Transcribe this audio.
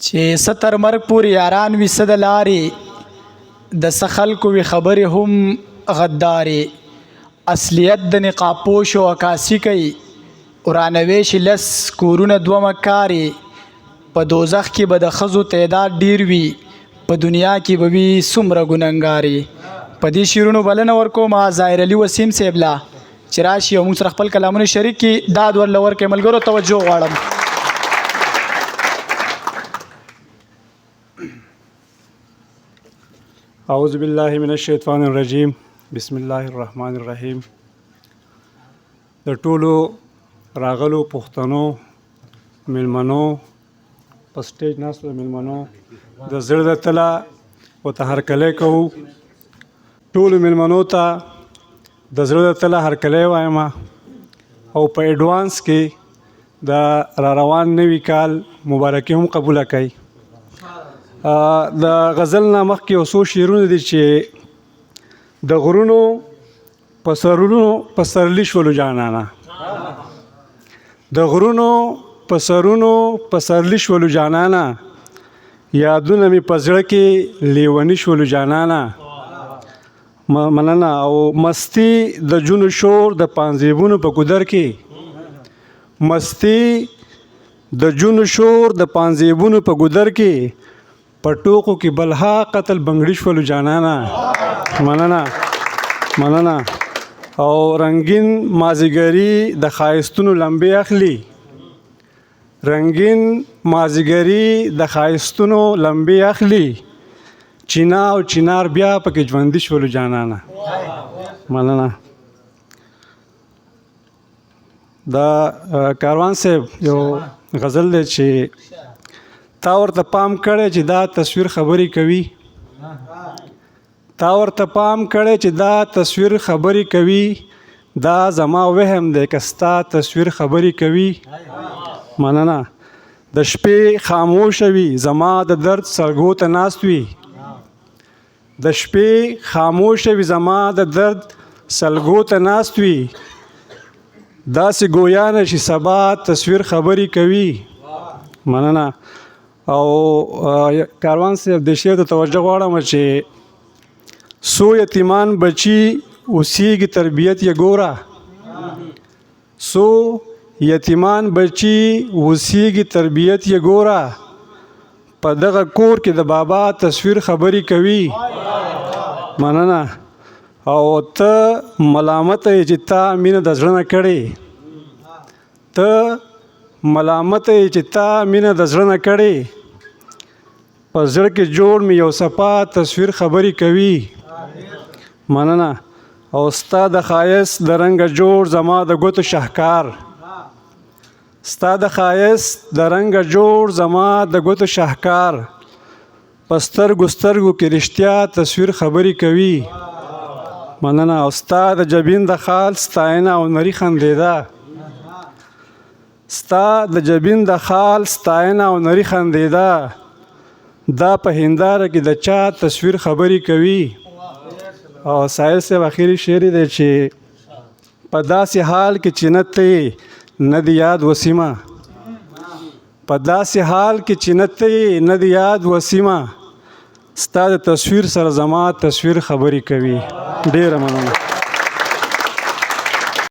چې څه تر مرګ پورې یاران وي څه د لارې د څه خلکو وي خبرې هم غدارې اصلیت د نقاب پوش و عکاسي کوي ورانوي شي لس کورونه دوه مکارې په دوزخ کې به د ښځو تعداد ډیر وي په دنیا کې به وي څومره ګنهګارې. په دې شعرونو بلنه ورکوم ظاهر علي وسیم صاحب لا چې راشي او موږ سره خپل کلامونه شریک کړي. داد ورله ورکړئ ملګرو، توجه غواړم. اعوذ بالله من الشیطان الرجیم. بسم الله الرحمن الرحیم. د ټولو راغلو پښتنو میلمنو په سټیج ناستو میلمنو د زړه د تله ورته هرکلی کوو. ټولو میلمنو ته د زړه د تله هرکلی وایم او په ایډوانس کې د را روان نوي کال مبارکي هم قبوله کوي. د غزل نه مخکې یو څو شعرونه دي چې د غرونو په سرونو پسرلي شولو جانانه، د غرونو په سرونو پسرلي شولو جانانه، یادونه مې په زړه کې لیوني شولو جانانه. مننه. او مستی د جونو شور د پانزیبونو په ګودر کې، مستی د جونو شور د پانزیبونو په ګودر کې، په ټوکو کې بلها قتل بنګړي شولو جانانه. مننه. او رنگین مازیګري د ښایستونو لمبې اخلي، رنگین مازیګري د ښایستونو لمبې اخلي، چینا او چنار بیا پکې ژوندي شولو جانانه. مننه. دا کاروان صاحب یو غزل دی چې تا ورته پام کړی چې دا تصویر خبرې کوي، تا ورته پام کړی چې دا تصویر خبرې کوي، دا زما وهم دی که ستا تصویر خبرې کوي. مننه. د شپې خاموشه وي زما د درد سرګو ته ناست وي، د شپې خاموشه وي زما د درد سلګو ته ناست وي، داسې ګویا نه چې سبا تصویر خبرې کوي. مننه. او کاروان صاحب د شعر ته توجه غواړم چې سو یتیمان بچي اوسیږي تربیت یې ګوره، سو یتیمان بچي اوسیږي تربیت یې ګوره، په دغه کور کې د بابا تصویر خبرې کوي. مننه. او ته ملامت یې چې تا مینه د زړه نه کړې، ته ملامت یې چې تا مینه د زړه نه کړې، په زړه کې جوړ مې یو صفا تصویر خبرې کوي. مننه. او ستا د ښایست د رنګه جوړ زما د ګوتو شهکار، ستا د ښایست د رنګه جوړ زما د ګوتو شهکار، په سترګو سترګو کې رښتیا تصویر خبرې کوي. مننه. او ستا د جبین د خال ستاینه او نري خندېده، ستا د جبین د خال ستاینه او نري خندېده، دا په هنداره کې د چا تصویر خبرې کوي. او ساحل صاحب اخیری شعر دی چې په داسې حال کې چې نه ته نه دی یاد وسیمه، په داسې حال کې چې نه ته نه دی یاد وسیمه، ستا د تصویر سره زما تصویر خبرې کوي. ډېره مننه.